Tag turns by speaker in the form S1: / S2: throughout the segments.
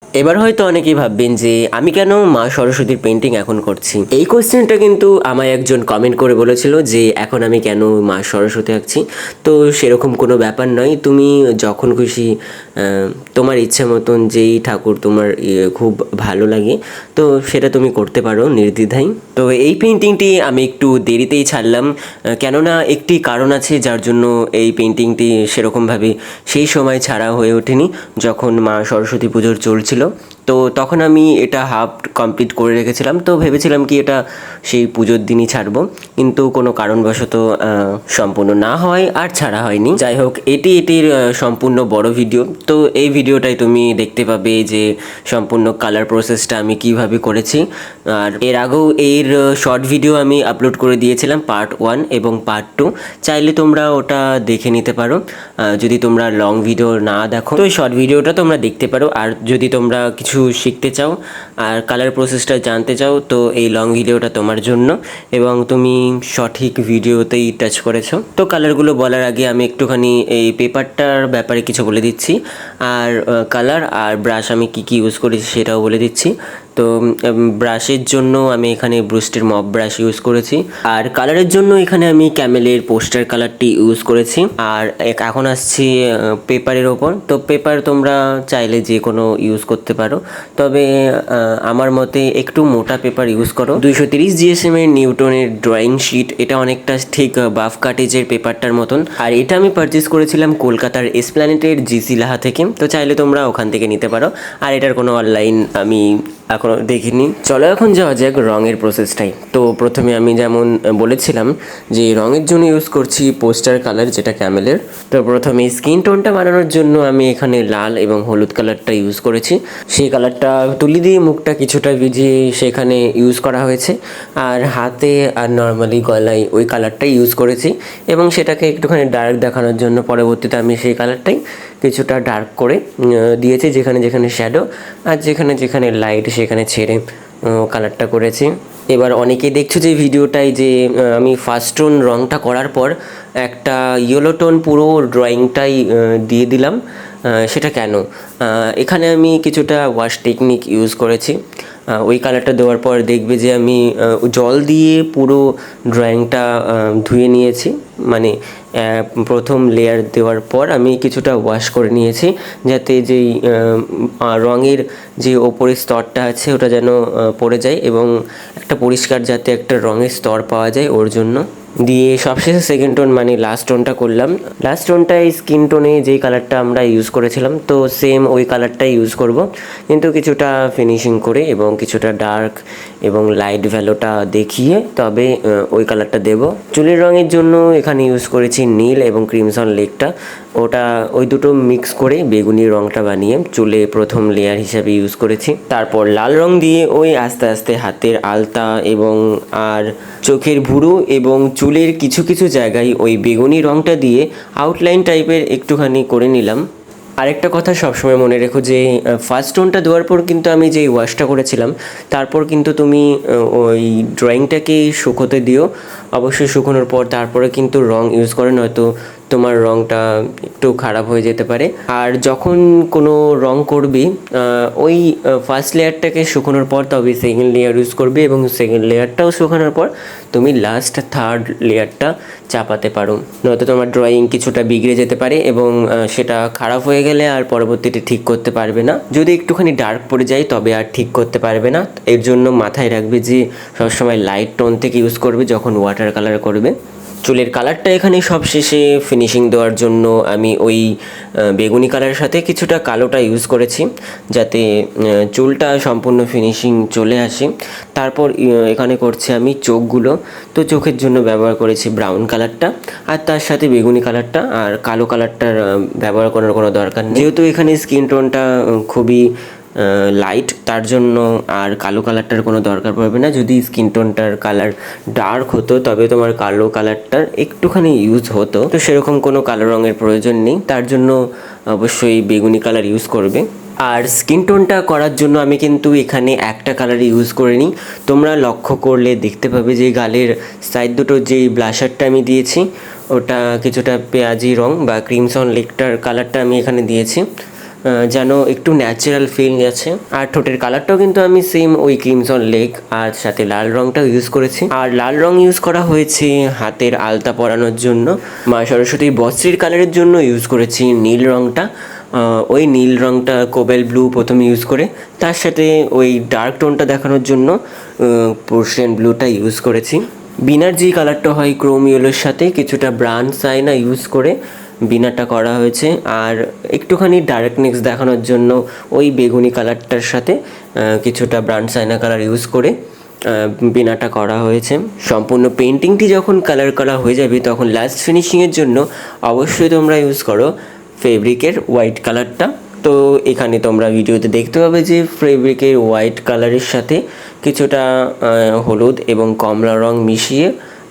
S1: এবার হয়তো অনেকেই ভাববেন যে আমি কেন মা সরস্বতীর পেন্টিং এখন করছি। এই কোয়েশ্চেনটা কিন্তু আমায় একজন কমেন্ট করে বলেছিল যে এখন আমি কেন মা সরস্বতী আঁকছি। তো সেরকম কোনো ব্যাপার নয়, তুমি যখন খুশি তোমার ইচ্ছে মতন যেই ঠাকুর তোমার খুব ভালো লাগে তো সেটা তুমি করতে পারো নির্দ্বিধায়। তো এই পেন্টিংটি আমি একটু দেরিতেই ছাড়লাম, কেননা একটি কারণ আছে যার জন্য এই পেন্টিংটি সেরকমভাবে সেই সময় ছাড়া হয়ে ওঠেনি যখন মা সরস্বতী পুজোর চলছিল। তো তখন আমি এটা হাফ কমপ্লিট করে রেখেছিলাম, তো ভেবেছিলাম কি এটা সেই পুজোর দিনই ছাড়বো, কিন্তু কোনো কারণবশত সম্পূর্ণ না হয় আর ছাড়া হয়নি। যাই হোক, এটির সম্পূর্ণ বড় ভিডিও, তো এই ভিডিওটাই তুমি দেখতে পাবে যে সম্পূর্ণ কালার প্রসেসটা আমি কিভাবে করেছি। আর এর আগেও এর শর্ট ভিডিও আমি আপলোড করে দিয়েছিলাম, পার্ট 1 এবং পার্ট 2, চাইলে তোমরা ওটা দেখে নিতে পারো। যদি তোমরা লং ভিডিও না দেখো তো এই শর্ট ভিডিওটা তোমরা দেখতে পারো। আর যদি তোমরা কিছু শিখতে চাও আর কালার প্রসেসটা জানতে চাও তো এই লং ভিডিওটা তোমার জন্য, এবং তুমি সঠিক ভিডিওতেই টাচ করেছো। তো কালারগুলো বলার আগে আমি একটুখানি এই পেপারটার ব্যাপারে কিছু বলে দিচ্ছি, আর কালার আর ব্রাশ আমি কি ইউজ করেছি সেটাও বলে দিচ্ছি। তো ব্রাশের জন্য আমি এখানে ব্রুস্টের মপ ব্রাশ ইউজ করেছি, আর কালারের জন্য এখানে আমি ক্যামেলের পোস্টার কালারটি ইউজ করেছি। আর এখন আসছি পেপারের ওপর। তো পেপার তোমরা চাইলে যে কোনো ইউজ করতে পারো, তবে আমার মতে একটু মোটা পেপার ইউজ করো। 230 GSM এর নিউটনের ড্রয়িং শিট, এটা অনেকটা ঠিক বাফ কাটেজের পেপারটার মতন। আর এটা আমি পারচেস করেছিলাম কলকাতার এসপ্ল্যানেটের জিসি লাহা থেকে, তো চাইলে তোমরা ওখান থেকে নিতে পারো। আর এটার কোনো অনলাইন আমি এখনও দেখিনি। চলো এখন যাওয়া যাক রঙের প্রসেসটাই। তো প্রথমে আমি যেমন বলেছিলাম যে রঙের জন্য ইউজ করছি পোস্টার কালার, যেটা ক্যামেলের। তো প্রথমে স্কিন টোনটা বানানোর জন্য আমি এখানে লাল এবং হলুদ কালারটা ইউজ করেছি। সেই কালারটা তুলি দিয়ে মুখটা কিছুটা ভিজিয়ে সেখানে ইউজ করা হয়েছে, আর হাতে আর নর্মালি গলায় ওই কালারটাই ইউজ করেছি, এবং সেটাকে একটুখানি ডার্ক দেখানোর জন্য পরবর্তীতে আমি সেই কালারটাই কিছুটা ডার্ক করে দিয়েছি, যেখানে যেখানে শ্যাডো আর যেখানে যেখানে লাইট সেখানে ছেড়ে কালারটা করেছি। এবার অনেকেই দেখছো যে ভিডিওটায় যে আমি ফার্স্ট টোন রঙটা করার পর একটা ইয়েলো টোন পুরো ড্রয়িংটাই দিয়ে দিলাম, সেটা কেন? এখানে আমি কিছুটা ওয়াশ টেকনিক ইউজ করেছি। ওই কালারটা দেওয়ার পর দেখবে যে আমি জল দিয়ে পুরো ড্রয়িংটা ধুয়ে নিয়েছি, মানে প্রথম লেয়ার দেওয়ার পর আমি কিছুটা ওয়াশ করে নিয়েছি, যাতে যেই রঙের যে ওপরের স্তরটা আছে ওটা যেন পড়ে যায়, এবং একটা পরিষ্কার যাতে একটা রঙের স্তর পাওয়া যায় ওর জন্য। দিয়ে সবশেষে সেকেন্ড টোন মানে লাস্ট টোনটা করলাম। লাস্ট টোনটাই স্কিন টোনে যেই কালারটা আমরা ইউজ করেছিলাম তো সেম ওই কালারটাই ইউজ করব, কিন্তু কিছুটা ফিনিশিং করে এবং কিছুটা ডার্ক এবং লাইট ভ্যালুটা দেখিয়ে তবে ওই কালারটা দেব। চুলের রঙের জন্য এখানে ইউজ করেছি নীল এবং ক্রিমসন লেকটা, ওটা ওই দুটো মিক্স করে বেগুনি রঙটা বানিয়ে চুলে প্রথম লেয়ার হিসাবে ইউজ করেছি। তারপর লাল রং দিয়ে ওই আস্তে আস্তে হাতের আলতা এবং আর চোখের ভুরু এবং চুলের কিছু কিছু জায়গায় ওই বেগুনি রঙটা দিয়ে আউটলাইন টাইপের একটুখানি করে নিলাম। আরেকটা কথা সবসময় মনে রেখো যে ফার্স্ট টোনটা দেওয়ার পর কিন্তু আমি যেই ওয়াশটা করেছিলাম তারপর কিন্তু তুমি ওই ড্রয়িংটাকে শুকোতে দিও, অবশ্যই শুকোনোর পর তারপরে কিন্তু রং ইউজ করে, নয়তো তোমার রঙটা একটু খারাপ হয়ে যেতে পারে। আর যখন কোনো রং করবি ওই ফার্স্ট লেয়ারটাকে শুকোনোর পর তবে সেকেন্ড লেয়ার ইউজ করবে, এবং সেকেন্ড লেয়ারটাও শুকানোর পর তুমি লাস্ট থার্ড লেয়ারটা চাপাতে পারো, নয়তো তোমার ড্রয়িং কিছুটা বিগড়ে যেতে পারে এবং সেটা খারাপ হয়ে গেলে আর পরবর্তীতে ঠিক করতে পারবে না। যদি একটুখানি ডার্ক পড়ে যায় তবে আর ঠিক করতে পারবে না। এর জন্য মাথায় রাখবে যে সবসময় লাইট টোন থেকে ইউজ করবে যখন ওয়াটার কালার করবে। চুলের কালারটা এখানে সব শেষে ফিনিশিং দেওয়ার জন্য আমি ওই বেগুনি কালারের সাথে কিছুটা কালোটা ইউজ করেছি, যাতে চুলটা সম্পূর্ণ ফিনিশিং চলে আসে। তারপর এখানে করছি আমি চোখগুলো, তো চোখের জন্য ব্যবহার করেছি ব্রাউন কালারটা, আর তার সাথে বেগুনি কালারটা, আর কালো কালারটার ব্যবহার করার কোনো দরকার নেই, যেহেতু এখানে স্কিন টোনটা খুবই লাইট, তার জন্য আর কালো কালারটার কোনো দরকার পড়বে না। যদি স্কিন টোনটার কালার ডার্ক হতো তবে তোমার কালো কালারটার একটুখানি ইউজ হতো, তো সেরকম কোনো কালো রঙের প্রয়োজন নেই, তার জন্য অবশ্যই বেগুনি কালার ইউজ করবে। আর স্কিন টোনটা করার জন্য আমি কিন্তু এখানে একটা কালার ইউজ করিনি, তোমরা লক্ষ্য করলে দেখতে পাবে যে গালের সাইড দুটো যেই ব্লাশারটা আমি দিয়েছি ওটা কিছুটা পেঁয়াজি রং বা ক্রিমসন লেকটার কালারটা আমি এখানে দিয়েছি। যেন একটু ন্যাচারাল ফিল আছে। আর ঠোঁটের কালারটাও কিন্তু আমি সেম ওই ক্রিমসন লেক আর সাথে লাল রংটাও ইউজ করেছি। আর লাল রং ইউজ করা হয়েছে হাতের আলতা পরানোর জন্য। মা সরস্বতীর বস্ত্রের কালারের জন্য ইউজ করেছি নীল রংটা। ওই নীল রংটা কোবেল ব্লু প্রথমে ইউজ করে তার সাথে ওই ডার্ক টোনটা দেখানোর জন্য পোর্শিয়ান ব্লুটা ইউজ করেছি। বিনার যে কালারটা হয় ক্রোম ইয়েলোর সাথে কিছুটা ব্রাউন সাইনা ইউজ করে বিনাটা করা হয়েছে। আর একটুখানি ডার্কনেস দেখানোর জন্য ওই বেগুনি কালারটার সাথে কিছুটা ব্রাউন সাইনা কালার ইউজ করে বিনাটা করা হয়েছে। সম্পূর্ণ পেন্টিংটি যখন কালার করা হয়ে যাবে তখন লাস্ট ফিনিশিংয়ের জন্য অবশ্যই তোমরা ইউজ করো ফেব্রিকের হোয়াইট কালারটা। তো এখানে তোমরা ভিডিওতে দেখতে পাবে যে ফেব্রিকের হোয়াইট কালারের সাথে কিছুটা হলুদ এবং কমলা রং মিশিয়ে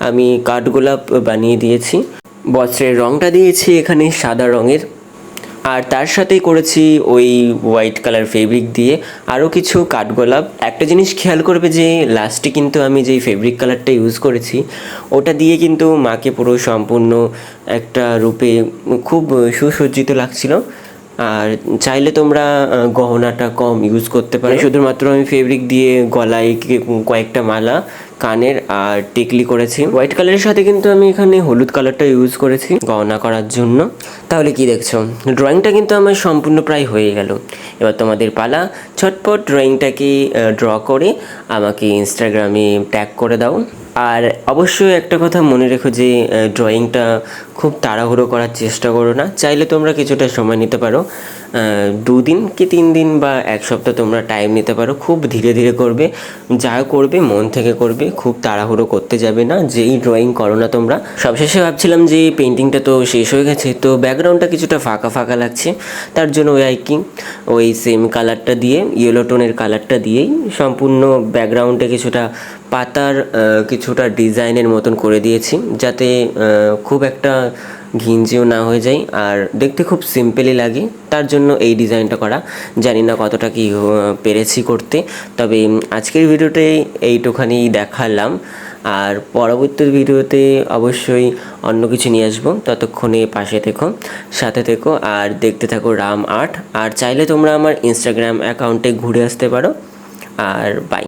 S1: আমি কাঠগোলাপ বানিয়ে দিয়েছি। বস্ত্রের রংটা দিয়েছি এখানে সাদা রঙের, আর তার সাথেই করেছি ওই হোয়াইট কালার ফেব্রিক দিয়ে আরও কিছু কাঠগোলাপ। একটা জিনিস খেয়াল করবে যে লাস্টে কিন্তু আমি যেই ফেব্রিক কালারটা ইউজ করেছি ওটা দিয়ে কিন্তু মাকে পুরো সম্পূর্ণ একটা রূপে খুব সুসজ্জিত লাগছিল। আর চাইলে তোমরা গহনাটা কম ইউজ করতে পারো। শুধুমাত্র আমি ফেব্রিক দিয়ে গলায় কয়েকটা মালা, কানের আর টিকলি করেছি। হোয়াইট কালারের সাথে কিন্তু আমি এখানে হলুদ কালারটা ইউজ করেছি গহনা করার জন্য। তাহলে কি দেখছো, ড্রয়িংটা কিন্তু আমার সম্পূর্ণ প্রায় হয়ে গেল। এবার তোমাদের পালা ছটপট ড্রয়িংটাকে ড্র করে আমাকে ইনস্টাগ্রামে ট্যাগ করে দাও। আর অবশ্যই একটা কথা মনে রেখো যে ড্রয়িংটা খুব তাড়াহুড়ো করার চেষ্টা করো না। চাইলে তোমরা কিছুটা সময় নিতে পারো, 2 দিন কি 3 দিন বা 1 সপ্তাহ তোমরা টাইম নিতে পারো। খুব ধীরে ধীরে করবে, যা করবে মন থেকে করবে, খুব তাড়াহুড়ো করতে যাবে না। যেই ড্রয়িং করো না তোমরা। সবশেষে ভাবছিলাম যে পেন্টিংটা তো শেষ হয়ে গেছে, তো ব্যাকগ্রাউন্ডটা কিছুটা ফাঁকা ফাঁকা লাগছে, তার জন্য ওই সেম কালারটা দিয়ে ইয়েলো টোনের কালারটা দিয়েই সম্পূর্ণ ব্যাকগ্রাউন্ডে কিছুটা পাতার কিছুটা ডিজাইনের মতন করে দিয়েছি, যাতে খুব একটা ঘিঞ্জিও না হয়ে যায় আর দেখতে খুব সিম্পলি লাগে। তার জন্য এই ডিজাইনটা করা। জানি না কতটা কি পেরেছি করতে, তবে আজকের ভিডিওতে এইটুখানি দেখালাম। আর পরবর্তী ভিডিওতে অবশ্যই অন্য কিছু নিয়ে আসবো। ততক্ষণে পাশে থেকো, সাথে থেকো আর দেখতে থাকো রাম আর্ট। আর চাইলে তোমরা আমার ইনস্টাগ্রাম অ্যাকাউন্টে ঘুরে আসতে পারো। আর বাই।